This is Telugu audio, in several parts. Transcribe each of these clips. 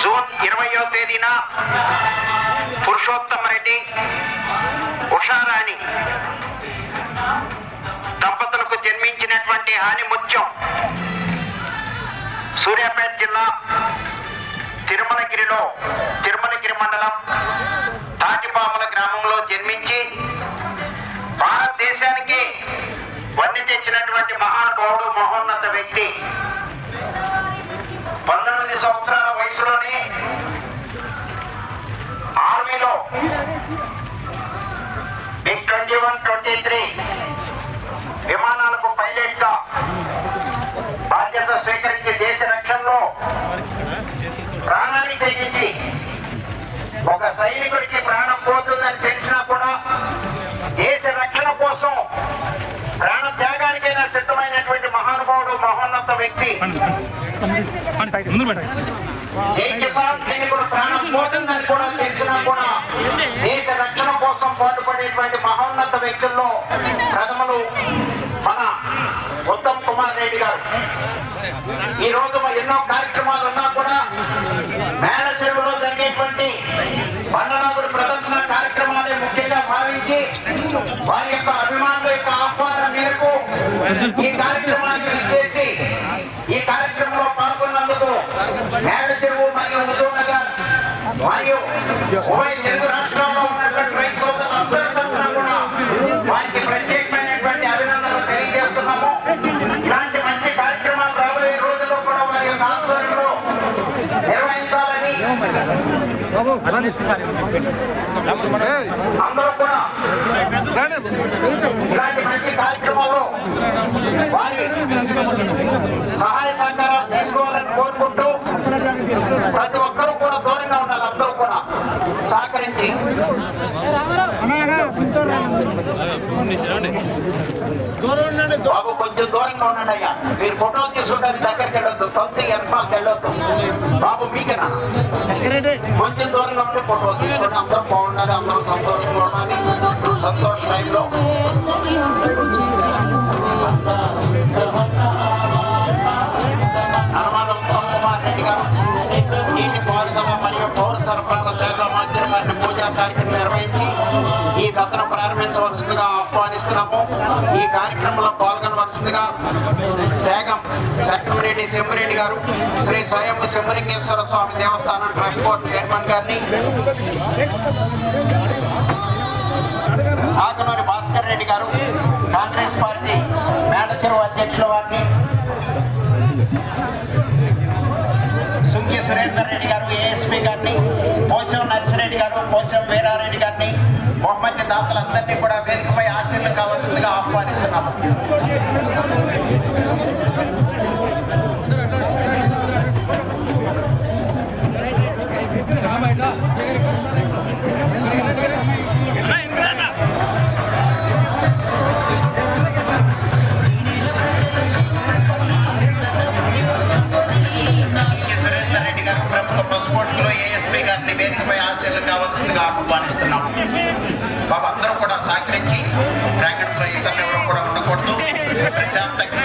జూన్ 20వ తేదీన పురుషోత్తమ రెడ్డి ఉషారాణి దంపతులకు జన్మించినటువంటి ఆనిముత్యం సూర్యాపేట జిల్లా తిరుమలగిరి మండలం తాటిపాముల గ్రామంలో జన్మించి భారతదేశానికి వన్నె తెచ్చినటువంటి మహానుభావుడు, మహోన్నత వ్యక్తి. 19 సంవత్సరాల వయసులోనే ఆర్మీలో MiG-21-23 విమానాలకు పైలట్ గా బాధ్యత స్వీకరించి దేశ రక్షణలో ప్రాణాన్ని తెగించి, ఒక సైనికుడికి ప్రాణం పోతుందని తెలిసినా కూడా దేశ రక్షణ కోసం ప్రాణ త్యాగానికైనా సిద్ధమైనటువంటి మహానుభావుడు, మహోన్నత వ్యక్తి. జై కిసాన్ సైనికుడు ప్రాణం పోతుందని కూడా తెలిసినా కూడా దేశ రక్షణ కోసం పాటుపడేటువంటి మహోన్నత వ్యక్తుల్లో ప్రథములు మన ఉత్తమ్ కుమార్ రెడ్డి గారు. ఈ రోజు ఎన్నో కార్యక్రమాలు ఉన్నా కూడా మేళ చెరువులో జరిగేటువంటి బండనాగుడి ప్రదర్శన కార్యక్రమాలే ముఖ్యంగా భావించి వారి యొక్క అభిమానుల యొక్క ఆహ్వానం మేరకు ఈ కార్యక్రమానికి విచ్చేసి ఈ కార్యక్రమంలో పాల్గొన్నందుకు మేళ చెరువు మరియు హుజూర్ నగర్ మరియు ఉభయ తెలుగు రాష్ట్రాల్లో ఉన్నటువంటి రైతు సోదరులందరి తరఫున కూడా వారికి ప్రత్యేకమైనటువంటి అభినందనలు తెలియజేస్తున్నాము. ఇలాంటి మంచి కార్యక్రమాలు రాబోయే రోజుల్లో కూడా వారి యొక్క ఆధ్వర్యంలో నిర్వహించాలని అందరూ కూడా ఇలాంటి మంచి కార్యక్రమాల్లో వారి సహాయ సహకారాలు తీసుకోవాలని కోరుకుంటూ ప్రతి ఒక్కరూ కూడా దూరంగా ఉండాలి. అందరూ కూడా సహకరించి బాబు కొంచెం దూరంగా ఉండండి అయ్యా. మీరు ఫోటోలు తీసుకుంటారు, దగ్గరికి వెళ్ళొద్దు, తొంత ఎనపాలకు వెళ్ళొద్దు. బాబు మీకేనా కొంచెం దూరంగా ఉంటే ఫోటోలు తీసుకోండి. అందరూ బాగుండాలి, అందరూ సంతోషంగా ఉండాలి. సంతోష టైంలో ఉత్తమ్ కుమార్ రెడ్డి గారు నీటి పారుదల మరియు పౌర సరఫరాల శాఖ మంత్రి వారిని పూజా కార్యక్రమం నిర్వహించి ఈ జతను ప్రారంభించవలసిందిగా ఆహ్వానిస్తున్నాము. ఈ కార్యక్రమంలో పాల్గొనవలసిందిగా సేగం సెక్రటరీ సెంబరెడ్డి గారు, శ్రీ స్వయంభు శంభులింగేశ్వర స్వామి దేవస్థానం ట్రస్ట్ బోర్డు చైర్మన్ గారిని, ఆకనూరి భాస్కర్ రెడ్డి గారు కాంగ్రెస్ పార్టీ మేడ చెరువు అధ్యక్షుల వారిని, సుంకి సురేందర్ రెడ్డి గారు ఏఎస్పీ గారిని, పోసం నర్సిరెడ్డి గారు, పోసం వీరారెడ్డి గారిని, బహుమతి దాతలందరినీ కూడా వేదికపై ఆశీర్లు కావాల్సిందిగా ఆహ్వానిస్తున్నాము. ఏఎస్పీ గారిని వేదికపై ఆశీర్లు కావాల్సిందిగా ఆహ్వానిస్తున్నాం. బాబు అందరూ కూడా సహకరించి బ్రాకెట్లో ఇతరులు ఎవరు కూడా ఉండకూడదు. ప్రశాంతంగా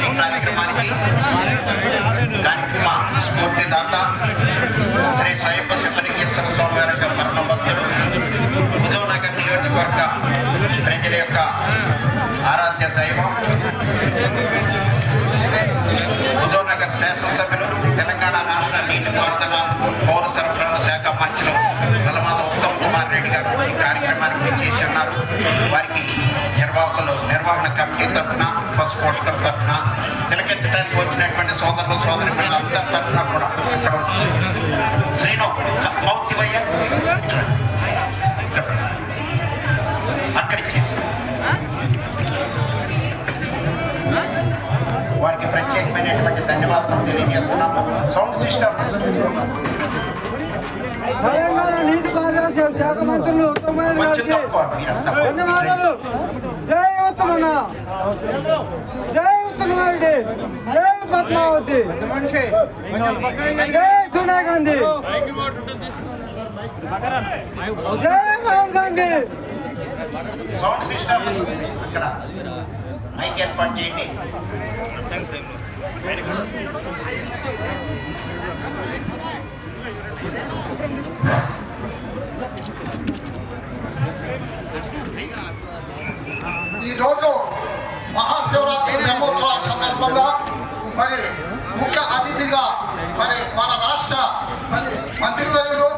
ఈ కార్యక్రమానికి స్ఫూర్తిదాత శ్రీ స్వయంభు శంభులింగేశ్వర స్వామి వారి యొక్క పరమ భక్తుడు, హుజూర్ నగర్ నియోజకవర్గ ప్రజల యొక్క ఆరాధ్య దైవం, హుజూర్ నగర్ శాసనసభ్యులు, తెలంగాణ రాష్ట్ర నీటిపారుదల పౌర సరఫరాల శాఖ మంత్రులు నల్లమాద ఉత్తమ్ కుమార్ రెడ్డి గారు ఈ కార్యక్రమానికి విచ్చేసి ఉన్నారు. వారికి నిర్వహణ కమిటీ తరఫున, బస్ పోస్టర్ తరఫున, తిలకించడానికి వచ్చినటువంటి సోదరులు సోదరిమణులందరి తరఫున కూడా ఇక్కడ శ్రీను మౌతివయ్య అక్కడిచ్చేసి వారికి ప్రత్యేకమైనటువంటి ధన్యవాదాలు తెలియజేస్తున్నాము. సౌండ్ సిస్టమ్స్ తెలంగాణ నీటిపారుదల శాఖ మంత్రులు ధన్యవాదాలు. జై ఉత్తమన్న, జై ఉత్తమారెడ్డి, జై పద్మావతి, జై సోనియా గాంధీ, జై రాహుల్ గాంధీ. సౌండ్ సిస్టమ్స్ ఇక్కడ మైక్ ఏర్పాటు చేయండి. మరి మన రాష్ట్ర మరి మంత్రివర్యులు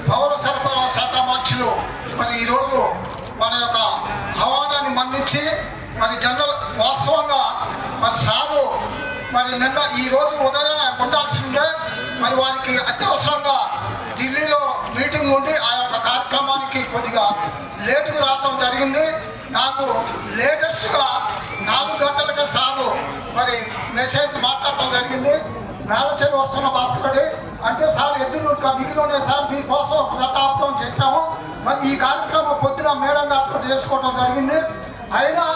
పౌర సరఫరా శాఖ మంత్రులు మరి ఈరోజు మన యొక్క ఆహ్వానాన్ని మన్నించి మరి జనరల్ వాస్తవంగా మరి సారు మరి నిన్న ఈరోజు ఉదయం ఉండాల్సిందే మరి వారికి అత్యవసరంగా ఢిల్లీలో మీటింగ్ ఉండి ఆ యొక్క కార్యక్రమానికి కొద్దిగా లేటుగా రావడం జరిగింది. నాకు లేటెస్ట్గా 4 గంటలకే సారు మరి మెసేజ్ మాట్లాడటం జరిగింది. మేళచెరు వస్తున్న భాస్కరుడి అంటే సార్ ఎద్దులు మిగిలి ఉన్నాయి సార్ మీకోసం ఒక శతాబ్దం చెప్పాము. మరి ఈ కార్యక్రమం పొద్దున మేడం గారితో చేసుకోవడం జరిగింది. అయినా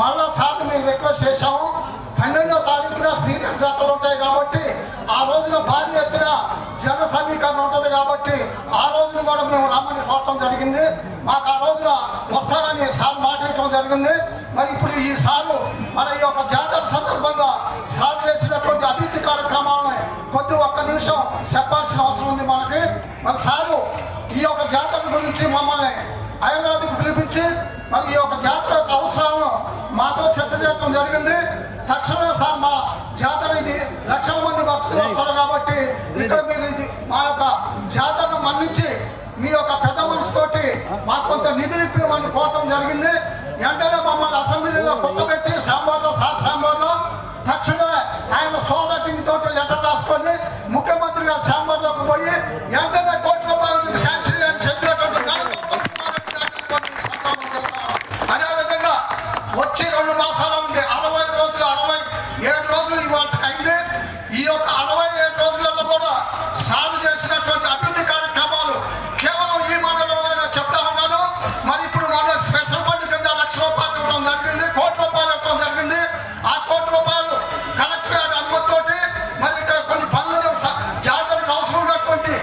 మళ్ళా సార్ని మేము రిక్వెస్ట్ చేశాము. 12వ తారీఖున సీనియర్ జాతరలు ఉంటాయి కాబట్టి ఆ రోజున భారీ ఎత్తున జన సమీకరణ ఉంటుంది కాబట్టి ఆ రోజున కూడా మేము రమ్మని కోరటం జరిగింది. మాకు ఆ రోజున వస్తారని సార్ మాట్లాడటం జరిగింది. మరి ఇప్పుడు ఈ సారు మన ఈ యొక్క జాతర సందర్భంగా సార్ చేసినటువంటి అభివృద్ధి కార్యక్రమాలను ఒక్క నిమిషం చెప్పాల్సిన అవసరం ఉంది మనకి. మరి సారు ఈ యొక్క జాతర గురించి మమ్మల్ని హైదరాబాద్కు పిలిపించి మరి ఈ యొక్క జాతర యొక్క అవసరాలను మాతో చర్చ చేయడం జరిగింది. తక్షణమే సార్ మా జాతర ఇది 1,00,000 మంది భక్తులు వస్తారు కాబట్టి ఇక్కడ మీరు ఇది మా యొక్క జాతరను మన్నించి మీ యొక్క పెద్ద మనసుతోటి మాకు కొంత నిధులు ఇప్పమని కోరటం జరిగింది. వెంటనే మమ్మల్ని అసెంబ్లీలో కూర్చోబెట్టి సాంబార్లో తక్షణమే ఆయన సోదటింగ్ తోటి లెటర్ రాసుకొని ముఖ్యమంత్రి గారు సాంబార్లోకి పోయి వెంటనే ₹1 కోట్ల శాంక్షన్ అని చెప్పినటువంటి అదేవిధంగా వచ్చి 2 మాసాల ఉంది 60 రోజులు 67 రోజులు ఇవాళ అయింది. ఈ యొక్క 67 రోజులలో కూడా సాగు చేసినటువంటి అభివృద్ధి కార్యక్రమాలు కేవలం ఈ మండలంలో చెప్తా ఉన్నాను. మరి ఇప్పుడు మన స్పెషల్ ఫండ్ కింద ₹1,00,000 ఇవ్వడం జరిగింది, ₹1 కోటి ఇవ్వడం జరిగింది. ఆ ₹1 కోటి కలెక్టర్ గారి అనుమతితోటి మరి ఇక్కడ కొన్ని పనులను జాతరకు అవసరం ఉన్నటువంటి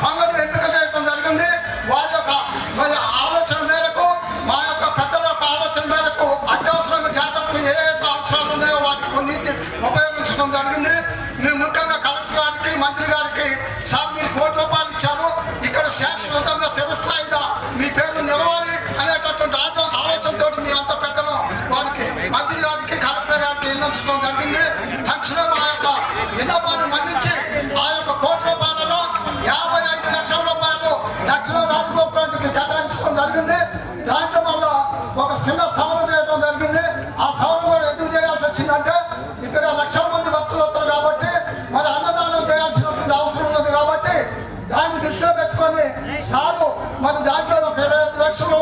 పనులను ఎంపిక చేయడం జరిగింది. వారి యొక్క మరి ఆలోచన మేరకు మా యొక్క పెద్దల యొక్క ఆలోచన మేరకు అత్యవసరంగా జాతరకు ఏ అవసరాలు ఉన్నాయో వాటి కొన్నింటిని ఉపయోగించడం జరిగింది. మేము ముఖ్యంగా కలెక్టర్ గారికి మంత్రి గారికి సార్ మీరు ₹1 ఇచ్చారు, ఇక్కడ శాశ్వతంగా స్థిరస్థాయిగా మీ పేరు నిలవాలి అనేటటువంటి ఆలోచనతో మీ అంత పెద్దలు వారికి మంత్రి గారికి కలెక్టర్ గారికి విన్నవించడం జరిగింది. తక్షణం ఆ యొక్క విన్నపాన్ని మన్నించి ఆ యొక్క ₹1 55 లక్షల రూపాయలు దక్షిణ రాజగోపురానికి కేటాయించడం జరిగింది. దాంట్లో వల్ల ఒక చిన్న సవరణ చేయడం జరిగింది. ఆ సవరణ కూడా ఎందుకు చేయాల్సి వచ్చిందంటే ఇక్కడ 1,00,000 మంది భక్తులు వస్తారు కాబట్టి మరి అన్నదానం చేయాల్సినటువంటి అవసరం ఉన్నది కాబట్టి దాన్ని దృష్టిలో పెట్టుకొని సారు మరి దాంట్లో ఒక ₹25 లక్షల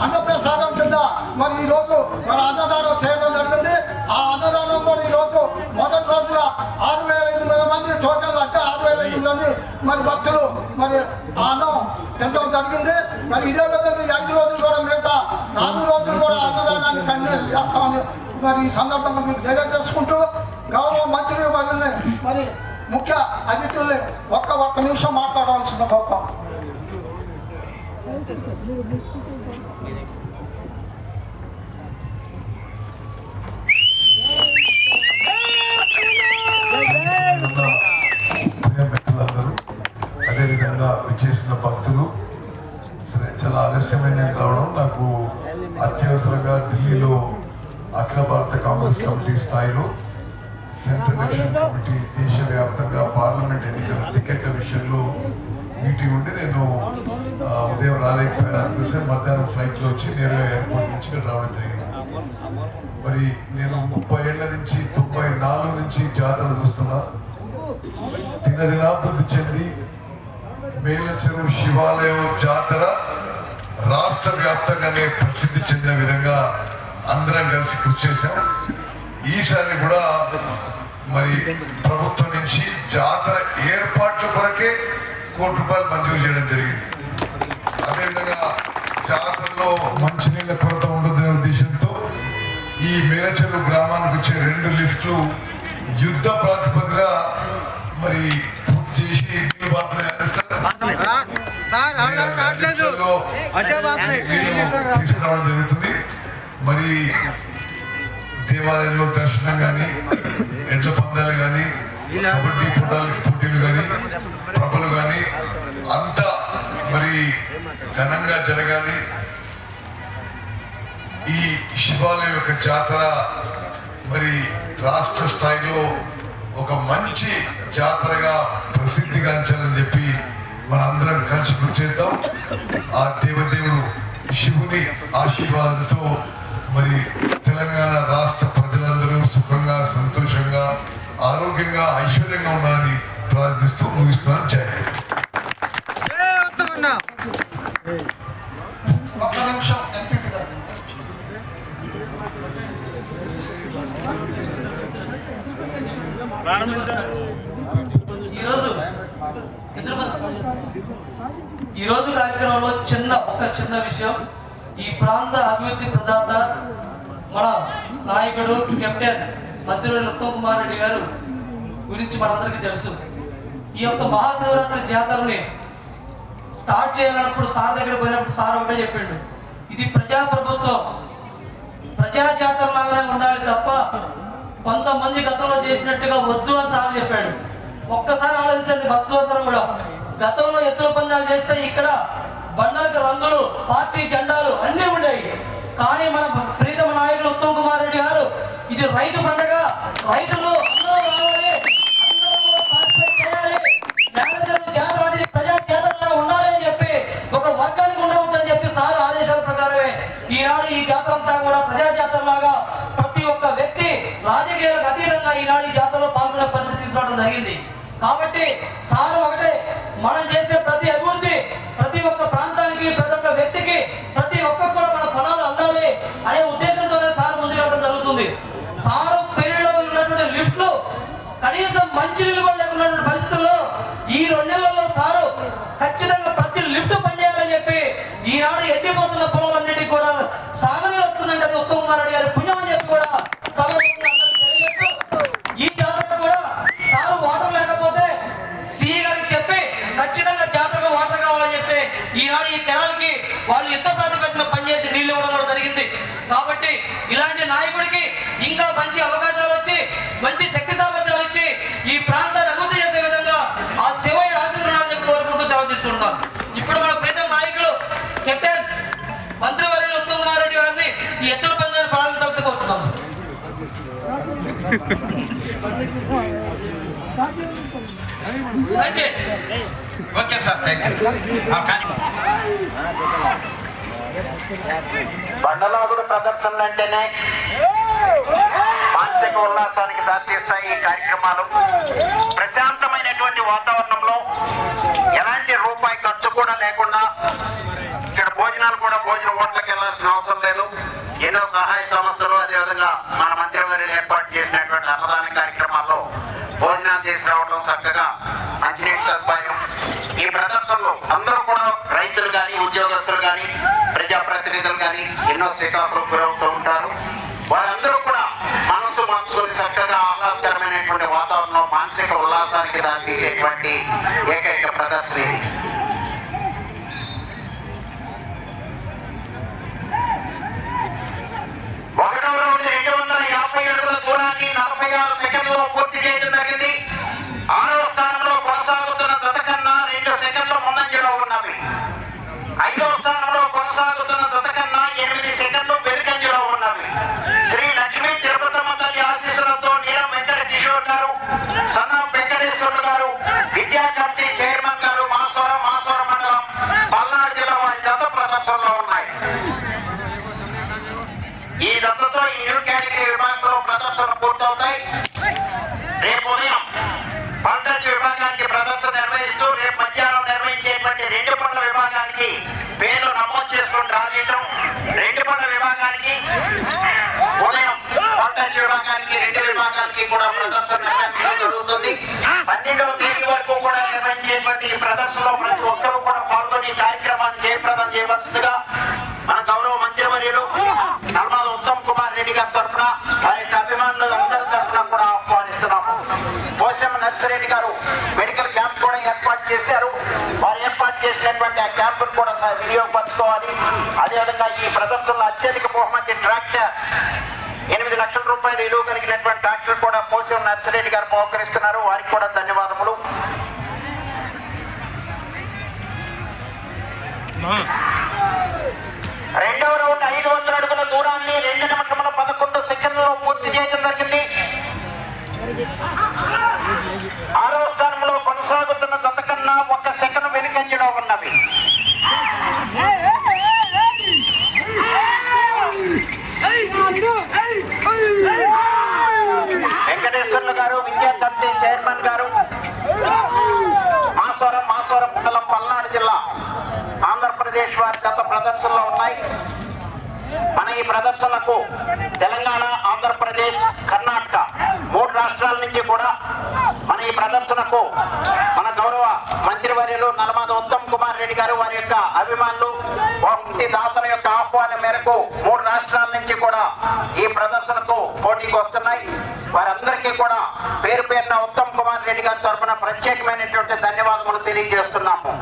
అన్నప్రసాదం కింద మరి ఈ రోజు మరి అన్నదానం చేయడం జరిగింది. ఆ అన్నదానం కూడా ఈ రోజు మొదటి రోజుగా 6,800 మంది టోటల్ అంటే 6,800 మంది మరి భక్తులు మరి ఆ అన్నం తినడం జరిగింది. మరి ఇదే విధంగా ఈ 5 రోజులు కూడా మిగతా 4 రోజులు కూడా అన్నదానాన్ని కంటిన్యూ చేస్తామని మరి ఈ సందర్భంగా మీకు తెలియజేసుకుంటూ గౌరవ మంత్రి వారిని మరి ముఖ్య అతిథుల్ని ఒక్క నిమిషం మాట్లాడవలసిన గొప్ప మిత్రులందరూ అదేవిధంగా విచ్చేసిన భక్తులు సరే చాలా ఆలస్యమైన రావడం నాకు అత్యవసరంగా ఢిల్లీలో అఖిల భారత కాంగ్రెస్ కమిటీ స్థాయిలో సెంట్రల్ ఎలక్షన్ కమిటీ దేశవ్యాప్తంగా పార్లమెంట్ ఎన్నికల టికెట్ల విషయంలో మీటింగ్ ఉండి నేను ఉదయం రాలేకపోయాను. అందుకోసం మధ్యాహ్నం ఫ్లైట్లో వచ్చి నేరుగా ఎయిర్పోర్ట్ నుంచి ఇక్కడ రావడం జరిగింది. మరి నేను 30 ఏళ్ల నుంచి 94 నుంచి జాతర చూస్తున్నా. దినదినాభివృద్ధి చెంది మేలచెరువు శివాలయం జాతర రాష్ట్ర వ్యాప్తంగానే ప్రసిద్ధి చెందిన విధంగా అందరం కలిసి కృషి చేశాం. ఈసారి కూడా మరి ప్రభుత్వం నుంచి జాతర ఏర్పాట్ల కొరకే ₹1 కోటి మంజూరు చేయడం జరిగింది. అదేవిధంగా జాతరలో మంచినీళ్ళ కొరత ఉండదనే ఉద్దేశంతో ఈ మేలచెరువు గ్రామానికి వచ్చే 2 లిఫ్ట్లు యుద్ధ ప్రాతిపదిక మరి పూర్తి చేసి నీళ్లు తీసుకురావడం జరుగుతుంది. మరి దేవాలయంలో దర్శనం కానీ, ఎడ్ల పందాలు కానీ, కబడ్డీ పోటీలు కానీ, ప్రభలు కానీ అంతా మరి ఘనంగా జరగాలి. ఈ శివాలయం యొక్క జాతర మరి రాష్ట్ర స్థాయిలో ఒక మంచి జాతరగా ప్రసిద్ధిగాంచాలని చెప్పి మనందరం కలిసి కృషి చేద్దాం. ఆ దేవదేవుడు శివుని ఆశీర్వాదంతో మరి తెలంగాణ రాష్ట్ర ప్రజలందరూ సుఖంగా, సంతోషంగా, ఆరోగ్యంగా, ఐశ్వర్యంగా ఉండాలని ప్రార్థిస్తూ ముగిస్తున్నాను. జై ఒక్క నిమిషం ఎంపీపీ గారు. ఈరోజు కార్యక్రమంలో చిన్న విషయం. ఈ ప్రాంత అభివృద్ధి ప్రదాత మన నాయకుడు కెప్టెన్ మంత్రివర్యులు ఉత్తమ్ కుమార్ రెడ్డి గారు గురించి మనందరికీ తెలుసు. ఈ యొక్క మహాశివరాత్రి జాతరని స్టార్ట్ చేయాలన్నప్పుడు సార్ దగ్గర పోయినప్పుడు సార్ ఒకటే చెప్పిండు, ఇది ప్రజాప్రభుత్వం, ప్రజా జాతర లాగానే ఉండాలి తప్ప కొంతమంది గతంలో చేసినట్టుగా వద్దు అని సార్ చెప్పాడు. ఒక్కసారి ఆలోచించండి భక్తులందరూ కూడా, గతంలో ఎత్తుల పందాలు చేస్తే ఇక్కడ బండలకు రంగులు, పార్టీ జెండాలు అన్నీ ఉండేవి. కానీ మన ప్రీతమ నాయకుడు ఉత్తమ్ కుమార్ రెడ్డి గారు ఇది రైతు పండుగ, రైతులు అందరూ రావాలి, అందరూ పార్టిసిపేట్ చేయాలి, జాతర అనేది ప్రజా జాతరలా ఉండాలి అని చెప్పి ఒక వర్గానికి ఉండవద్దని చెప్పి సార్ ఆదేశాల ప్రకారమే ఈనాడు ఈ జాతర అంతా కూడా ప్రజా జాతర లాగా ప్రతి ఒక్క వ్యక్తి రాజకీయాలకు అతీతంగా ఈనాడు ఈ జాతరలో పాల్గొనే పరిస్థితి తీసుకోవడం జరిగింది. కాబట్టి సార్ ఒకటే, మనం చేసే ప్రతి అభివృద్ధి ప్రతి ఒక్క ప్రాంతానికి, ప్రతి ఒక్క వ్యక్తికి, ప్రతి ఒక్క కూడా మన ఫలాలు అందాలి అనే ఉద్దేశంతోనే సార్ ముందుకెళ్ళడం జరుగుతుంది. సారు పెళ్లిలో ఉన్నటువంటి లిఫ్ట్లు కనీసం మంచినీళ్ళు కూడా లేకున్నటువంటి పరిస్థితుల్లో ఈ 2 నెలల్లో సారు ఖచ్చితంగా ప్రతి లిఫ్ట్ పనిచేయాలని చెప్పి ఈనాడు ఎండిపోతున్న పొలాలన్నిటికీ కూడా సాగునీరు వస్తుందంటే అది ఉత్తమ్ కుమార్ రెడ్డి గారి పుణ్యం అని చెప్పి కూడా ఈ జాతర కూడా సారు వాటర్ లేకపోతే సిఈ గారికి చెప్పి ఖచ్చితంగా జాతరగా వాటర్ కావాలని చెప్పి ఈనాడు ఈ కెనాల్కి వాళ్ళు యుద్ధ ప్రాతిపదికన పనిచేసి నీళ్లు ఇవ్వడం కూడా జరిగింది. కాబట్టి ఇలాంటి నాయకుడికి ఇంకా మంచి అవకాశాలు వచ్చి, మంచి శక్తి సామర్థ్యాలు ఇచ్చి ఈ ప్రాంతాన్ని అభివృద్ధి చేసే విధంగా ఆ శివయ్య ఆశీర్వాదాలు చెప్పి కోరుకుంటూ సేవ తీసుకుంటాం. ఇప్పుడు మన ప్రీతం నాయకులు కెప్టెన్ మంత్రివర్యులు ఉత్తమ్ కుమార్ రెడ్డి గారిని ఈ ఎత్తుల పందాన్ని ప్రారంభించాల్సి వస్తున్నాం. ఓకే సార్, బండలాగుడు ప్రదర్శనలు అంటేనే మానసిక ఉల్లాసానికి దారితీస్తాయి ఈ కార్యక్రమాలు. ప్రశాంతమైనటువంటి వాతావరణంలో ఎలాంటి రూపాయి ఖర్చు కూడా లేకుండా ఇక్కడ భోజనాలు కూడా భోజన హోటల్కి వెళ్లాల్సిన అవసరం లేదు. ఎన్నో సహాయ సంస్థలు, అదేవిధంగా మన మంత్రివర్యులు ఏర్పాటు చేసినటువంటి అన్నదాన కార్యక్రమాల్లో భోజనాలు చేసి రావడం, చక్కగా మంచినీటి సదుపాయం. ఈ ప్రదర్శనలో అందరూ కూడా రైతులు కానీ, ఉద్యోగస్తులు కానీ, ప్రజాప్రతినిధులు కానీ ఎన్నో శిఖాపులకు గురవుతూ ఉంటారు. వారందరూ కూడా మనసు మార్చుకొని చక్కగా ఆహ్లాదకరమైనటువంటి వాతావరణంలో మానసిక ఉల్లాసానికి దారితీసేటువంటి ఏకైక ప్రదర్శన ఇది. ఒకటో రౌండ్ 250 అడుగుల దూరాన్ని 46 సెకండ్లలో పూర్తి చేయడం జరిగింది. 6వ స్థానంలో కొనసాగుతున్న జత కన్నా 2 సెకండ్లు ముందంజలో ఉన్నవి. 5వ స్థానంలో కొనసాగుతున్న జత కన్నా 8 సెకండ్లు వెనుకంజలో ఉన్నవి. శ్రీ లక్ష్మీ తిరుపతమ్మ తల్లి ఆశీస్సులతో నీలం వెంకట కిషోర్ గారు, సన్నా వెంకటేశ్వర గారు, విద్యా కమిటీ చైర్మన్ గారు, మాసవరం మండలం, పల్నాడు జిల్లా వారి జత ప్రదర్శనలో ఉన్నాయి. ఈ జతతో ఈ న్యూ కేటగిరీ విభాగంలో ప్రదర్శన పూర్తవుతాయి. రేపు ఉదయం పంటచ్చు విభాగానికి ప్రదర్శన నిర్వహిస్తూ రేపు మధ్యాహ్నం నిర్వహించేటువంటి 2 పండ్ల విభాగానికి పేర్లు నమోదు చేసుకుని రాజేయటం. 2 పండ్ల విభాగానికి ఉదయం పంటచ్చు విభాగానికి 2 విభాగానికి కూడా ప్రదర్శన నిర్వహించడం జరుగుతుంది. 12వ తేదీ వరకు కూడా నిర్వహించేటువంటి ఈ ప్రదర్శనలో ప్రతి ఒక్కరూ కూడా పాల్గొని ఈ కార్యక్రమాన్ని జయప్రదం చేయవలసిందిగా మన గౌరవ మంత్రివర్యులు నల్మాల ఉత్తమ్ కుమార్ రెడ్డి గారి తరఫున, వారి యొక్క అభిమానులు అందరి తరఫున కూడా ఆహ్వానిస్తున్నాము. పోసమ్మ నర్సిరెడ్డి గారు మెడికల్ క్యాంప్ కూడా ఏర్పాటు చేశారు. వారు ఏర్పాటు చేసినటువంటి ఆ క్యాంపును కూడా వినియోగపరచుకోవాలి. అదేవిధంగా ఈ ప్రదర్శనలో అత్యధిక బహుమతి ట్రాక్టర్ 8 లక్షల రూపాయలు విలువ కలిగినటువంటి ట్రాక్టర్ కూడా పోసమ్మ నర్సిరెడ్డి గారు బహుకరిస్తున్నారు. వారికి కూడా ధన్యవాదములు. రెండవ రౌండ్ 500 అడుగుల దూరాన్ని 2 నిమిషముల 11 సెకండ్లలో పూర్తి చేయడం జరిగింది. 6వ స్థానంలో కొనసాగుతున్న జత కన్నా 1 సెకండ్ వెనుకంజలో ఉన్నవి. వెంకటేశ్వర్లు గారు, విద్యా కమిటీ చైర్మన్ గారు, మాసవరం మండలం, పల్నాడు జిల్లా, ఆంధ్రప్రదేశ్ వారి జత ప్రదర్శనలో ఉన్నాయి. మన ఈ ప్రదర్శనకు తెలంగాణ, ఆంధ్రప్రదేశ్, కర్ణాటక 3 రాష్ట్రాల నుంచి కూడా మన ఈ ప్రదర్శనకు మన గౌరవ మంత్రివర్యులు నల్లమాద ఉత్తమ్ కుమార్ రెడ్డి గారు వారి యొక్క అభిమానులు, భక్తి దాతల యొక్క ఆహ్వానం మేరకు 3 రాష్ట్రాల నుంచి కూడా ఈ ప్రదర్శనకు పోటీకి వస్తున్నాయి. వారందరికీ కూడా పేరు పేరున ఉత్తమ్ కుమార్ రెడ్డి గారి తరఫున ప్రత్యేకమైనటువంటి ధన్యవాదములు తెలియజేస్తున్నాము.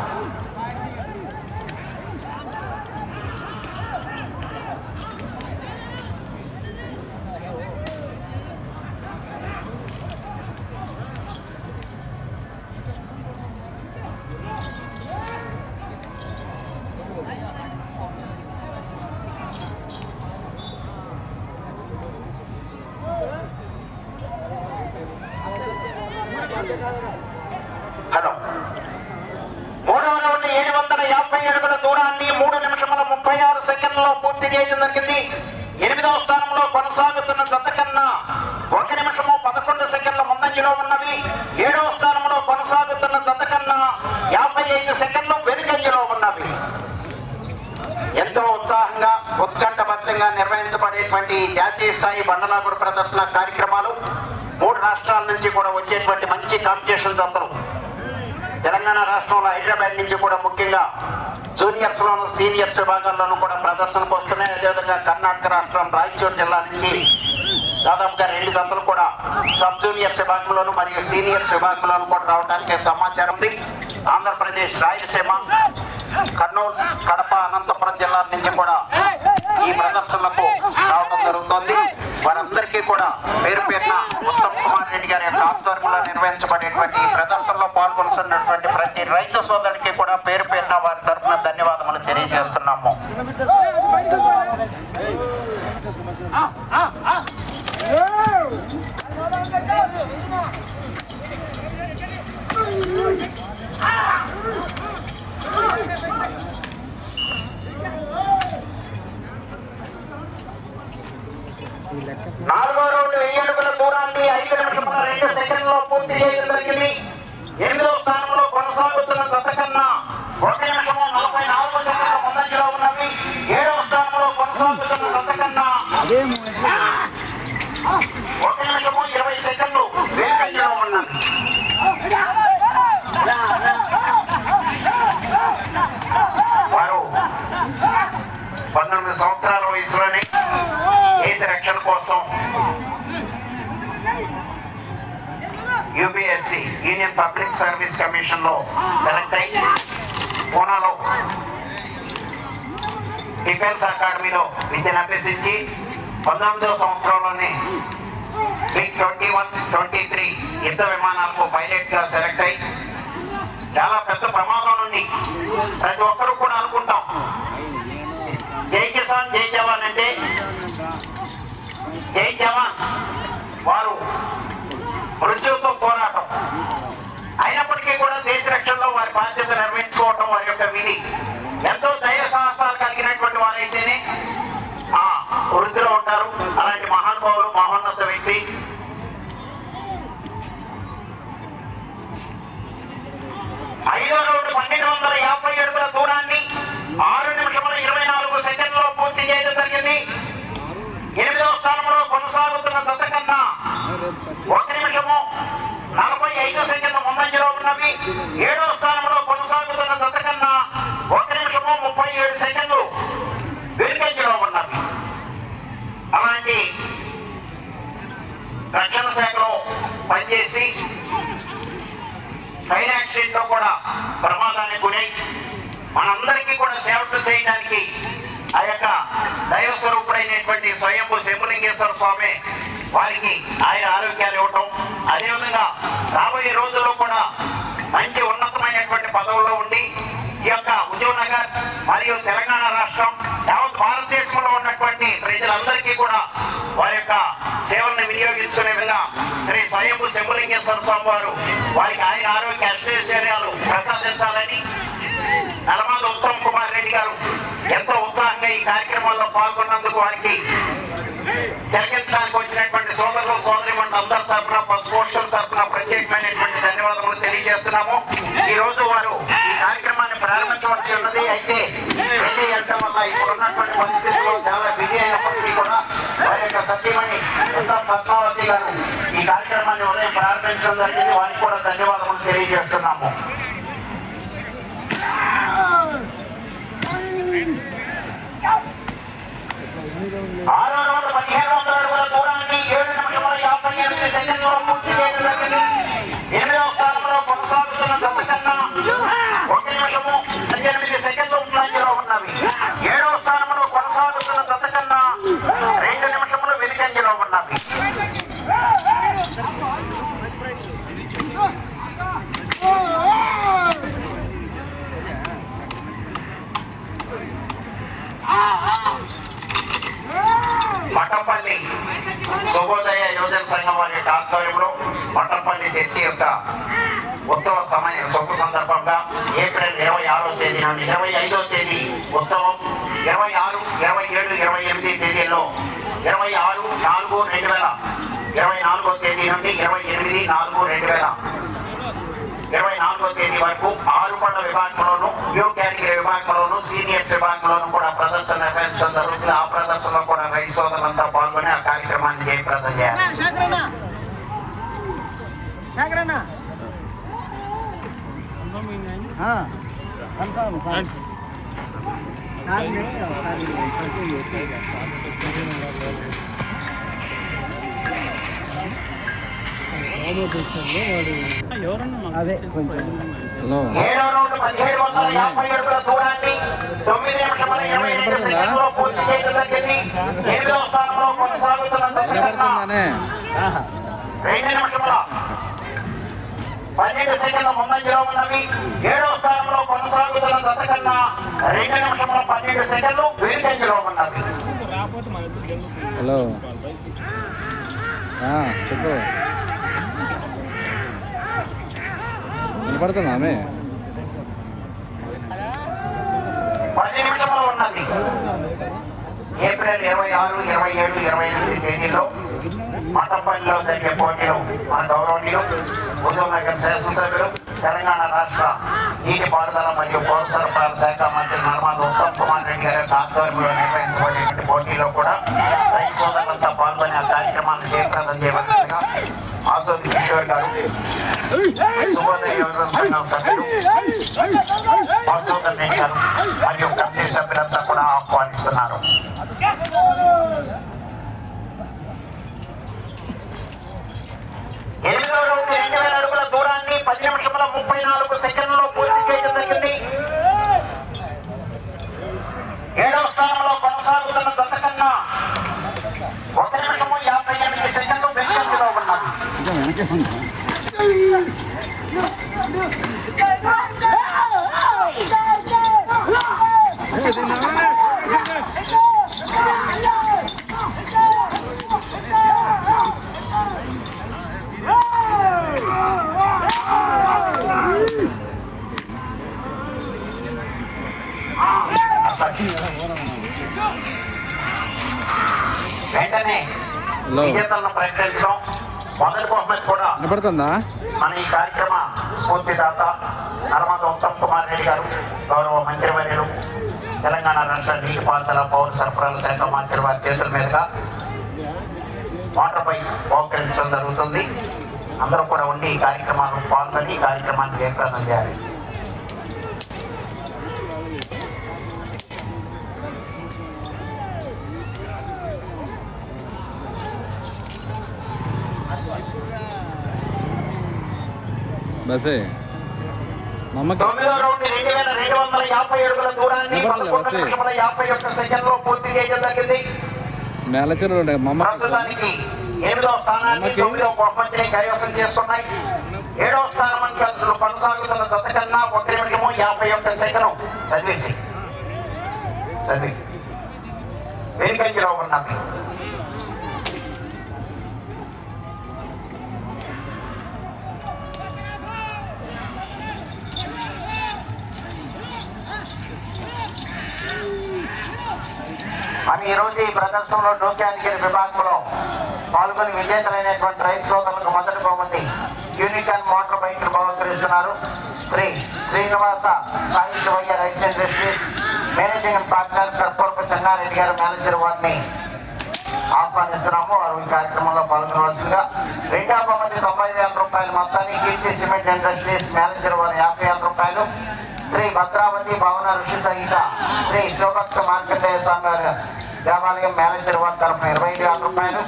హలో, 3వ రౌండ్ 750 అడుగుల దూరాన్ని 3 నిమిషముల 36 సెకండ్లలో పూర్తి చేయడం జరిగింది. 8వ స్థానంలో కొనసాగుతున్న జత కన్నా 1 నిమిషము 11 సెకండ్ల ముందంజలో ఉన్నవి. 7వ స్థానంలో కొనసాగుతున్న జత కన్నా 55 సెకండ్లు వెనుకంజలో ఉన్నవి. ఎంతో ఉత్సాహంగా, ఉత్కంఠభరితంగా నిర్వహించబడేటువంటి జాతీయ స్థాయి బండలాగుడు ప్రదర్శన కార్యక్రమాలు 3 రాష్ట్రాల నుంచి కూడా వచ్చేటువంటి మంచి కాంపిటీషన్ జతలు. తెలంగాణ రాష్ట్రంలో హైదరాబాద్ నుంచి కూడా ముఖ్యంగా జూనియర్స్ లోను, సీనియర్స్ విభాగాల్లోనూ కూడా ప్రదర్శనకు వస్తున్నాయి. అదేవిధంగా కర్ణాటక రాష్ట్రం రాయచూరు జిల్లా నుంచి దాదాపుగా 2 జతలు కూడా సబ్ జూనియర్స్ విభాగంలోను మరియు సీనియర్స్ విభాగంలోనూ కూడా రావడానికి సమాచారం ఉంది. ఆంధ్రప్రదేశ్, రాయలసీమ, కర్నూలు, కడప, అనంతపురం జిల్లాల నుంచి కూడా ఈ ప్రదర్శనలకు రావడం జరుగుతోంది. వారందరికీ కూడా పేరు పేరున ఉత్తమ్ కుమార్ రెడ్డి గారి యొక్క ఆధ్వర్యంలో నిర్వహించబడేటువంటి ఈ ప్రదర్శనలో పాల్గొనుతున్నటువంటి ప్రతి రైతు సోదరుడికి కూడా పేరు పేరున వారి తరఫున ధన్యవాదములు తెలియజేస్తున్నాము. నాలుగో రౌండ్ 1000 అడుగుల దూరాన్ని 5 నిమిషముల 2 సెకండ్లలో పూర్తి చేయడం జరిగింది. 8వ స్థానంలో కొనసాగుతున్న జత కన్నా 1 నిమిషము 44 సెకండ్ల ముందంజలో ఉన్నవి. 7వ స్థానంలో కొనసాగుతున్న జత కన్నా 1 నిమిషము 20 సెకండ్లు వెనుకంజలో ఉన్నవి. వారు 19 సంవత్సరాల వయసులోనే దేశ రక్షణ కోసం UPSC union public service commission లో సెలెక్ట్ అయ్యి పూనాలో డిఫెన్స్ అకాడమీలో విద్యను అభ్యసించి 19వ సంవత్సరంలోనే మిగ్ 21, 23 యుద్ధ విమానాలకు పైలట్ గా సెలెక్ట్ అయ్యి చాలా పెద్ద ప్రమాదం నుండి ప్రతి ఒక్కరూ కూడా అనుకుంటాం జై కిసాన్ జై జవాన్ అంటే జై జవాన్ వారు మృత్యువుతో పోరాటం. అయినప్పటికీ కూడా దేశ రక్షణలో వారి బాధ్యత నిర్వహించుకోవటం వారి యొక్క విధి. ఎంతో ధైర్య సాహసాలు కలిగినటువంటి వారైతేనే ఆ వృత్తిలో ఉంటారు. అలాంటి మహానుభావులు, మహోన్నత వ్యక్తి ఐదో రౌండ్ 1250 అడుగుల దూరాన్ని 6 నిమిషముల 24 సెకండ్లలో పూర్తి చేయడం జరిగింది. 8వ స్థానంలో కొనసాగుతున్న జత కన్నా 1 నిమిషము 45 సెకండ్ల ముందంజలో ఉన్నవి. 7వ స్థానంలో కొనసాగుతున్న జత కన్నా 1 నిమిషము 37 సెకండ్లు వెనుకంజలో ఉన్నవి. అలాంటి రక్షణ శాఖలో పనిచేసి ఫైర్ యాక్సిడెంట్ లో కూడా ప్రమాదానికి గురై మనందరికీ కూడా సేవలు చేయడానికి ఆ యొక్క దైవ స్వరూపుడైనటువంటి స్వయంభూ శంభులింగేశ్వర స్వామి వారికి ఆయన ఆరోగ్యాలు ఇవ్వటం, అదేవిధంగా రాబోయే రోజుల్లో కూడా మంచి ఉన్నతమైనటువంటి పదవుల్లో ఉండి ఈ యొక్క హుజూర్ నగర్ మరియు తెలంగాణ రాష్ట్రం యావత్ భారతదేశంలో ఉన్నటువంటి ప్రజలందరికీ కూడా వారి యొక్క సేవలను వినియోగించుకునే విధంగా శ్రీ స్వయంభూ శంభులింగేశ్వర స్వామి వారు వారికి ఆయన ఆరోగ్య అష్టైశ్వర్యాలు ప్రసాదించాలని నలమాద ఉత్తమ్ కుమార్ రెడ్డి గారు ఎంతో ఉత్సాహంగా ఈ కార్యక్రమాల్లో పాల్గొన్నందుకు వారికి తిలకించడానికి వచ్చినటువంటి సోదరులు సోదరిమణులు అందరి తరఫున పశుపోషకుల తరఫున ప్రత్యేకమైనటువంటి ధన్యవాదములు తెలియజేస్తున్నాము. ఈ రోజు వారు ఈ కార్యక్రమాన్ని ప్రారంభించవలసి ఉన్నది. అయితే పెళ్లి వెళ్ళడం వల్ల ఇప్పుడున్నటువంటి పరిస్థితుల్లో చాలా బిజీ అయినప్పటికీ కూడా వారి యొక్క సత్యమణి పద్మావతి గారు ఈ కార్యక్రమాన్ని ఉదయం ప్రారంభించడం జరిగింది. వారికి కూడా ధన్యవాదములు తెలియజేస్తున్నాము. ఆరో రౌండ్ 1500 అడుగుల దూరాన్ని 7 నిమిషముల 58 సెకండ్లలో పూర్తి చేయడం జరిగింది. 8వ స్థానంలో కొనసాగుతున్న జత కన్నా 1 నిమిషము 18 సెకండ్లు ముందంజలో ఉన్నవి. 7వ స్థానంలో కొనసాగుతున్న జత కన్నా 2 నిమిషములు వెనుకంజలో ఉన్నవి. మఠంపల్లి శుభోదయ యోజన సంఘం వారి యొక్క ఆధ్వర్యంలో మఠంపల్లి చర్చి యొక్క ఉత్సవ సమయం శుభ సందర్భంగా ఏప్రిల్ 26వ తేదీ నుండి 25వ తేదీ ఉత్సవం, 26, 27, 28 తేదీల్లో 26/4/2024వ తేదీ నుండి 28/4/2024వ తేదీ వరకు 6 పళ్ళ విభాగంలోను, న్యూ కేటగిరీ విభాగంలోను, సీనియర్స్ విభాగంలోను కూడా ప్రదర్శన నిర్వహించడం జరుగుతుంది. ఆ ప్రదర్శనలో కూడా రైతు సోదరులంతా పాల్గొని ఆ కార్యక్రమాన్ని జయప్రదం చేయాలి. అదే కొంచెం 7వ రౌండ్ 1750 అడుగుల దూరాన్ని 9 నిమిషముల 22 సెకండ్లలో పూర్తి చేయడం జరిగింది. 8వ స్థానంలో కొనసాగుతున్న జత కన్నా 2 నిమిషముల 12 సెకండ్ల ముందంజలో ఉన్నవి. 7వ స్థానంలో కొనసాగుతున్న జత కన్నా 2 నిమిషముల 12 సెకండ్లు వెనుకంజలో ఉన్నవి. హలో చెప్పు వినపడుతుందా ఆమె 10 నిమిషములు ఉన్నది. ఏప్రిల్ 26, 27, 28 తేదీలో మఠంపల్లిలో జరిగే పోటీలు మన గౌరవనీయులు హుజూర్నగర్ శాసనసభ్యులు తెలంగాణ రాష్ట్ర నీటిపారుదల మరియు పౌర సరఫరాల శాఖ మంత్రి నర్మాద ఉత్తమ్ కుమార్ రెడ్డి గారి యొక్క ఆధ్వర్యంలో నిర్వహించబడేటువంటి పోటీలో కూడా రైతు సోదరులంతా పాల్గొని ఆ కార్యక్రమాన్ని జయప్రదం చేయవలసిందిగా ఆసోది కిషోర్ గారు, శుభోదయ యువజన సంఘం సభ్యులు మధుసూదన్ రెడ్డి గారు మరియు కమిటీ సభ్యులంతా కూడా ఆహ్వానిస్తున్నారు. ఎనిమిదవ రౌండ్ 2000 అడుగుల దూరాన్ని 10 నిమిషముల 34 సెకండ్లలో పూర్తి చేయడం జరిగింది. 7వ స్థానంలో కొనసాగుతున్న జత కన్నా 1 నిమిషము 58 సెకండ్లు వెనుకంజలో ఉన్నది. వెంటనే విజేతలను ప్రకటించడం. మొదటి బహుమతి కూడా వినపడుతుందా? మన ఈ కార్యక్రమ స్ఫూర్తిదాత నర్మాద ఉత్తమ్ కుమార్ రెడ్డి గారు, గౌరవ మంత్రివర్యులు తెలంగాణ రాష్ట్ర నీటిపారుదల పౌర సరఫరాల శాఖ మంత్రి వారి చేతుల మీదుగా వాటర్ పై బహుకరించడం జరుగుతుంది. అందరూ కూడా ఉండి ఈ కార్యక్రమాలు పాల్గొని ఈ కార్యక్రమాన్ని జయప్రదం చేయాలి. బసే మమ్మకి 9వ రౌండ్ 2250 అడుగుల దూరాన్ని 11 నిమిషముల 51 సెకండ్లలో పూర్తి చేయడం జరిగింది. మేలచెరు ప్రస్తుతానికి 8వ స్థానాన్ని 9వ బహుమతిని కైవసం చేస్తున్నాయి. 7వ స్థానం కొనసాగుతున్న జత కన్నా 1 నిమిషము 51 సెకండ్ చదివి వెనుకంజలో ఉన్నవి. మరి ఈ రోజు ఈ ప్రదర్శనలో డోక్యానిగిరి విభాగంలో పాల్గొని విజేతలైనటువంటి రైతు సోదరులకు మొదటి బహుమతి యూనికాన్ మోటార్ బైక్ బహుకరిస్తున్నారు. Shri Srinivasa Sai Shivayya rice industries managing partner Karpurapu Sangareddy garu manager వారిని ఆహ్వానిస్తున్నాము. వారు ఈ కార్యక్రమంలో పాల్గొనవలసిందిగా. రెండవ బహుమతి 90,000 రూపాయల మొత్తాన్ని కీర్తి సిమెంట్ ఇండస్ట్రీస్ మేనేజర్ వారు 50,000 రూపాయలు. శ్రీ భద్రావతి భవన ఋషి సహిత శ్రీ శివభక్త మార్కండేయ స్వామి వారి దేవాలయం మేనేజర్ వారి తరఫున 25,000 రూపాయలు.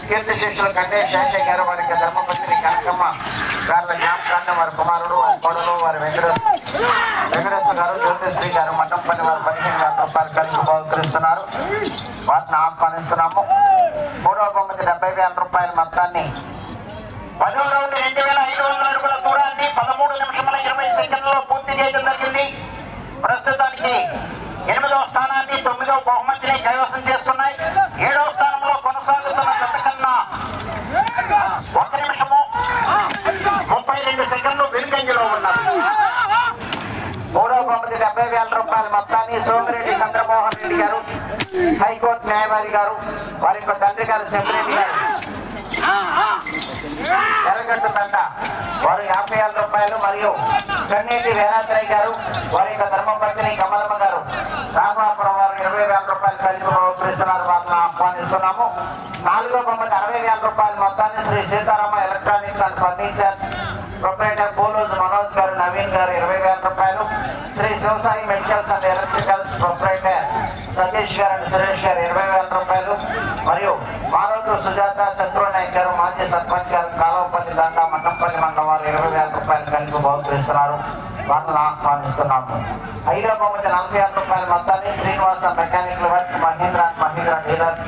కీర్తి శిష్యులు కంటే శేషయ్య గారు వారికి ధర్మపత్ని కనకమ్మ గారుల జ్ఞాపకాన్ని వారి కుమారుడు వారి కోడలు వారి వెంకటేశ్వర గారు జ్యోతిశ్రీ గారు మఠంపల్లి వారు 15,000 రూపాయలు కలిసి బహుకరిస్తున్నారు. వారిని ఆహ్వానిస్తున్నాము. మూడవ బహుమతి 70,000 రూపాయల మొత్తాన్ని 10వ రౌండ్ 2,500 అడుగుల దూరాన్ని 13 నిమిషముల 20 సెకండ్లలో పూర్తి చేయడం జరిగింది. ప్రస్తుతానికి 8వ స్థానాన్ని 9వ బహుమతిని కైవసం చేస్తున్నాయి. 7వ స్థానంలో కొనసాగుతున్న జత కన్నా 1 నిమిషము 32 సెకండ్లు వెనుకంజలో ఉన్నారు. మూడవ బహుమతి 70,000 రూపాయల మొత్తాన్ని సోమిరెడ్డి చంద్రమోహన్ రెడ్డి గారు హైకోర్టు న్యాయవాది గారు వారి యొక్క తండ్రి గారు సెంపిరెడ్డి గారు ఎర్రగడ్డపేట వారు 50,000 రూపాయలు మరియు కన్నీటి వీరాద్రయ్య గారు వారి యొక్క ధర్మపత్ని కమలమ్మ గారు రామాపురం వారు 20,000 రూపాయలు కలిసి బహుకరిస్తున్నారు. వారిని ఆహ్వానిస్తున్నాము. 4వ బహుమతి 60,000 రూపాయల మొత్తాన్ని Shri Sitarama electronics and furnitures proprietor Poloj Manoj garu Naveen garu 20,000 రూపాయలు. Shri Shivasai medicals and electricals proprietor Satish garu and Suresh గారు 20,000 రూపాయలు మరియు మారోతు సుజాత శత్రునాయక్ గారు మాజీ సర్పంచ్ గారు కాలవపల్లి దండ మఠంపల్లి మండలం వారు 20,000 రూపాయలు కలిపి బహుకరిస్తున్నారు. వారిని ఆహ్వానిస్తున్నాము. 5వ బహుమతి 40,000 రూపాయల మొత్తాన్ని Srinivasa mechanical work Mahindra dealer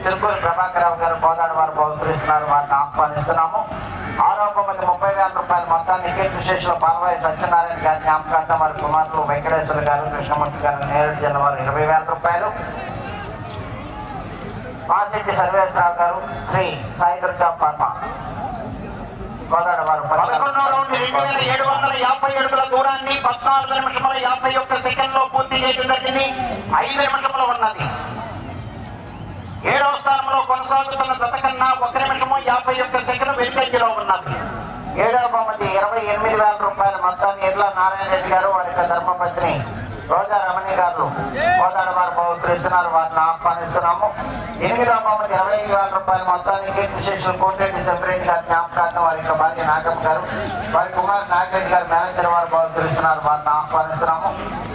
Tiruppur Prabhakara Rao గారు కోదాడు వారు బహుకరిస్తున్నారు. వారిని ఆహ్వానిస్తున్నాము. 6వ బహుమతి 30,000 రూపాయల మొత్తాన్ని కీర్తి శేషుల పాల్వాయి సత్యనారాయణ గారి జ్ఞాపకార్థం వారి కుమారులు వెంకటేశ్వర గారు కృష్ణమూర్తి గారు నేరేడు జిల్లా వారు 20,000 రూపాయలు. మాసిటి సర్వేశ్వరరావు గారు శ్రీ సాయి దుర్గా ఫార్మా కోదాడ వారు 11వ రౌండ్ 2,750 అడుగుల దూరాన్ని 14 నిమిషముల 51 సెకండ్లో పూర్తి చేయడం జరిగింది. 5 నిమిషములు ఉన్నది. 7వ స్థానంలో కొనసాగుతున్న జత కన్నా 1 నిమిషము 51 సెకండ్లు వెనుకంజలో ఉన్నది. 7వ బహుమతి 28,000 రూపాయల మొత్తాన్ని ఎర్ల నారాయణ రెడ్డి గారు వారి యొక్క ధర్మపత్ని రోజా రమణి గారు కోదాడ వారు బహుకరిస్తున్నారు. వారిని ఆహ్వానిస్తున్నాము. 8వ బహుమతి 25,000 రూపాయల మొత్తాన్ని కీర్తి శేషులు కోటిరెడ్డి సెపరేట్ గారి జ్ఞాపకార్థం వారి యొక్క భార్య నాగమ్మ గారు వారి కుమార్ నాగరెడ్డి గారు మేనేజర్ వారు బహుకరిస్తున్నారు. వారిని ఆహ్వానిస్తున్నాము.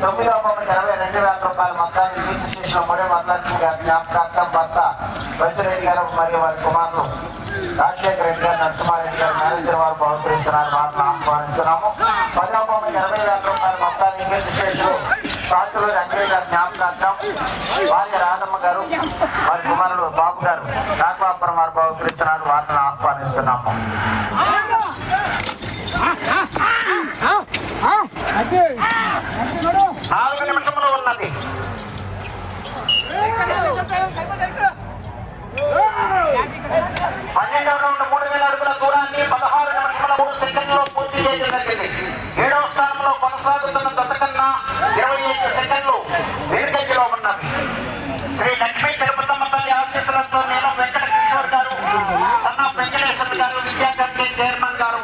9వ బహుమతి 22,000 రూపాయల మొత్తాన్ని కీర్తి శేషులు మొడే వరలక్ష్మి గారి జ్ఞాపకార్థం భర్త బసిరెడ్డి గారు మరియు వారి కుమారులు రాజశేఖర రెడ్డి గారు నరసింహారెడ్డి గారు మేనేజర్ వారు బహుకరిస్తున్నారు. వారిని ఆహ్వానిస్తున్నాము. 10వ బహుమతి 20,000 రూపాయల మొత్తాన్ని కీర్తి శేషులు సాతులు రంగయ్య గారు జ్ఞాపకార్థం భార్య రాధమ్మ గారు వారి కుమారుడు బాబు గారు రాఘవాపురం వారు బహుకరిస్తున్నారు. వారిని ఆహ్వానిస్తున్నాము. 4 నిమిషములు ఉన్నది. 12వ రౌండ్ 3,000 అడుగుల దూరాన్ని 16 నిమిషముల 3 సెకండ్లో పూర్తి చేయడం జరిగింది. 7వ స్థానంలో కొనసాగుతున్న జత కన్నా 25 సెకండ్లు వెనుకంజలో ఉన్నవి. శ్రీ లక్ష్మీ తిరుపతమ్మ తల్లి ఆశీస్సులతో నేను వెంకట కిషోర్ గారు సన్నా వెంకటేశ్వర గారు విద్యా కమిటీ చైర్మన్ గారు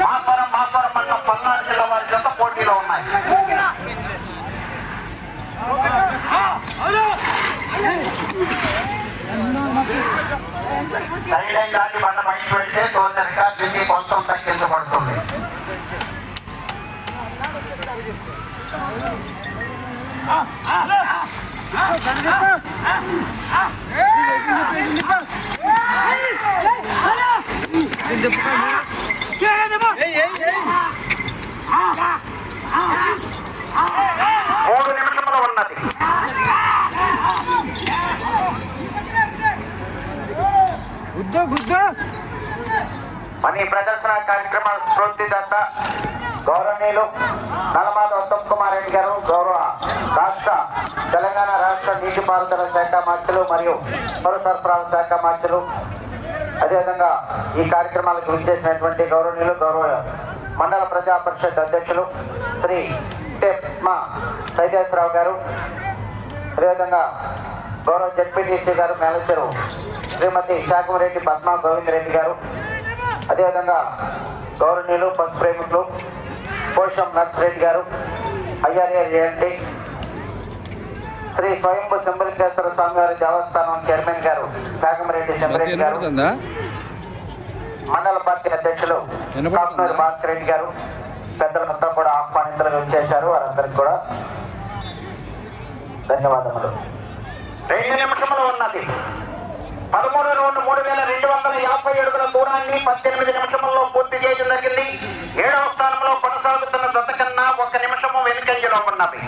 మాసారం మండలం పల్నాడు జిల్లా వారి జత పోటీలో ఉన్నాయి. సైడ్ లైన్ దాటి బండ బయటకు వెళ్తే తోట రికార్డు నుంచి కొంత తగ్గించబడుతుంది. మూడు నిమిషంలో ఉన్నది. మన ఈ ప్రదర్శన కార్యక్రమ స్ఫూర్తిదాత గౌరవనీయులు నల్లమాల ఉత్తమ్ కుమార్ రెడ్డి గారు, గౌరవ తెలంగాణ రాష్ట్ర నీటిపారుదల శాఖ మంత్రులు మరియు పౌర సరఫరాల శాఖ మంత్రులు, అదేవిధంగా ఈ కార్యక్రమాలకు విచ్చేసినటువంటి గౌరవనీయులు గౌరవ మండల ప్రజా పరిషత్ అధ్యక్షులు శ్రీ మా సైదేశ్వరరావు గారు, అదేవిధంగా గౌరవ జడ్పీటీసీ గారు మేనేజరు శ్రీమతి శాఖమరెడ్డి పద్మా గోవిందరెడ్డి గారు, అదేవిధంగా గౌరవనీయులు బస్ ప్రేమికులు కోశం నర్సిరెడ్డి గారు, అయ్యారెడ్డి, శ్రీ స్వయంభూ సింబలికేశ్వర స్వామి వారి దేవస్థానం చైర్మన్ గారు శాఖమరెడ్డి సింబరెడ్డి గారు, మండల పార్టీ అధ్యక్షులు కాకునూరి భాస్కరెడ్డి గారు, పెద్దలంతా కూడా ఆహ్వానితులుగా వచ్చేశారు. వారందరికీ కూడా ధన్యవాదములు. 2 నిమిషములు ఉన్నది. 13 రౌండ్ 3250 అడుగుల దూరాన్ని 18 నిమిషముల్లో పూర్తి చేయడం జరిగింది. 7వ స్థానంలో కొనసాగుతున్న జత కన్నా 1 నిమిషము వెనుకంజలో ఉన్నది.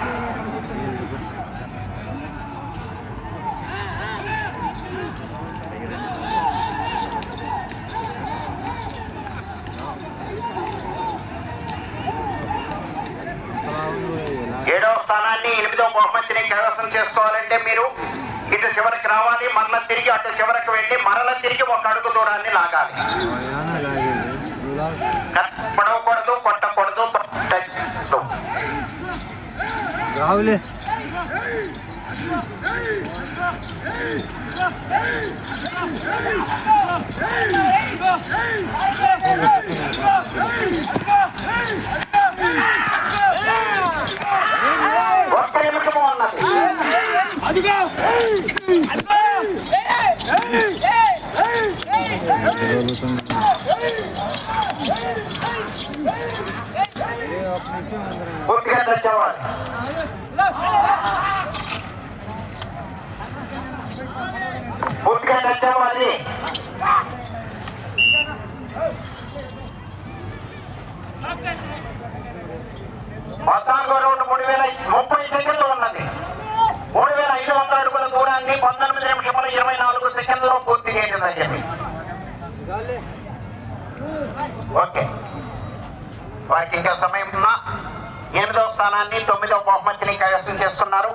ఏడవ స్థానాన్ని 8వ బహుమతిని కైవసం చేసుకోవాలంటే మీరు ఇటు చివరికి రావాలి, మరల తిరిగి అటు చివరికి వెళ్ళి మరల తిరిగి 1 అడుగు దూరాన్ని లాగాలి. పడవకూడదు, కొట్టకూడదు, రావులే. ఒక్క నిమిషము ఉన్నది. పూర్తిగా తెచ్చేవాడు. పూర్తిగా తెచ్చేవాడి. మొత్తానికి రౌండ్ 30 సెకండ్లు ఉన్నది. 3500 అడుగుల దూరాన్ని 19 నిమిషముల 24 సెకండ్లలో పూర్తి చేయడం జరిగింది. ఓకే, వారికి ఇంకా సమయం ఉన్న 8వ స్థానాన్ని 9వ బహుమతిని కైవసం చేస్తున్నారు.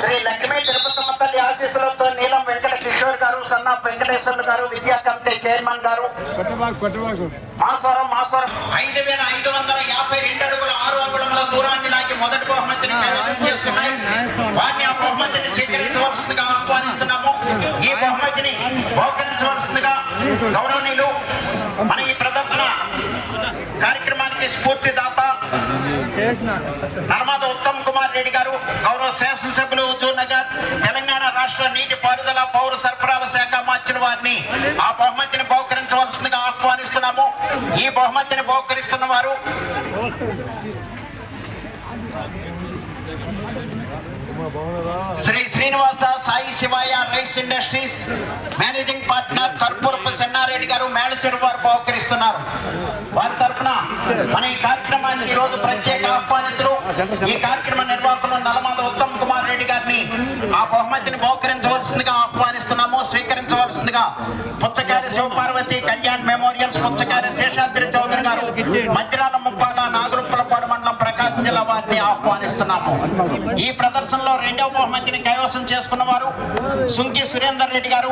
శ్రీ లక్ష్మీ తిరుపతమ్మ తల్లి ఆశీస్సులతో నీలం వెంకట కిషోర్ గారు, సన్నా వెంకటేశ్వర్లు గారు, విద్యా కమిటీ చైర్మన్ గారు, మాసవరం 5552 అడుగుల 6 అంగుళముల దూరాన్ని లాగి మొదటి బహుమతిని కైవసం చేస్తున్నాయి. వారిని ఆ బహుమతిని స్వీకరించవలసిందిగా ఆహ్వానిస్తున్నాము. ఈ బహుమతిని బహుకరించవలసిందిగా గౌరవనీయులు మన ఈ ప్రదర్శన కార్యక్రమానికి స్ఫూర్తిదాత నర్మద ఉత్తమ్ కుమార్ రెడ్డి గారు, గౌరవ శాసనసభ్యులు హుజూర్ నగర్, తెలంగాణ రాష్ట్ర నీటి పారుదల పౌర సరఫరాల శాఖ మార్చిన వారిని ఆ బహుమతిని బహుకరించవలసిందిగా ఆహ్వానిస్తున్నాము. ఈ బహుమతిని బహుకరిస్తున్న వారు Shri Srinivasa Sai Shivaya rice industries managing partner Karpurapu Chennareddy garu, మేళచెరు వారు బహుకరిస్తున్నారు. వారి తరఫున మన ఈ కార్యక్రమానికి ఈ రోజు ప్రత్యేక ఆహ్వానితులు, ఈ కార్యక్రమ నిర్వాహకులు నల్లమాద ఉత్తమ్ కుమార్ రెడ్డి గారిని ఆ బహుమతిని బహుకరించవలసిందిగా ఆహ్వానిస్తున్నాము. స్వీకరించవలసిందిగా పుచ్చకారి శివపార్వతి కళ్యాణ్ మెమోరియల్స్ పుచ్చకారి శేషాద్రి చౌదరి గారు, మధ్యరాల ముప్పాల నాగరుప్పలపాడు మండలం ప్రకాశం జిల్లా వారిని ఆహ్వానిస్తున్నాము. ఈ ప్రదర్శనలో 2వ బహుమతిని కైవసం చేసుకున్న వారు సుంకి సురేందర్ రెడ్డి గారు,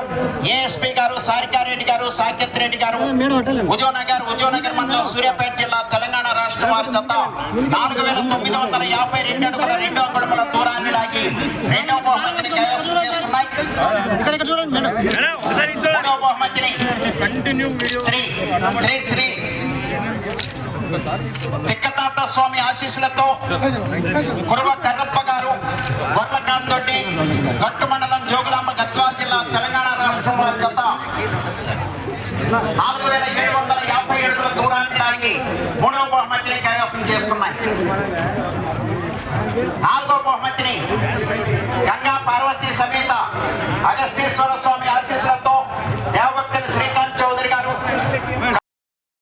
ఏఎస్పీ గారు, సారికారెడ్డి గారు, సాకేత్ రెడ్డి గారు, ఉజోనగర్ మండలం సూర్యాపేట జిల్లా తెలంగాణ రాష్ట్ర వారి జత 4952 అడుగుల 2 అంగుళముల దూరాన్ని లాగి 2వ బహుమతిని కైవసం చేసుకున్నాయి. 3వ బహుమతిని శ్రీ తిక్కతాత స్వామి ఆశీస్సులతో కురవ కర్రప్ప గారు, గొర్లకాంతొడ్డి, గట్టు మండలం జోగులాంబ గద్వాల జిల్లా తెలంగాణ రాష్ట్రం వారి జత 4750 అడుగుల దూరాన్ని లాగి 3వ బహుమతిని కైవసం చేసుకున్నాయి. 4వ బహుమతిని గంగా పార్వతీ సమేత అగస్తీశ్వర స్వామి ఆశీస్సులతో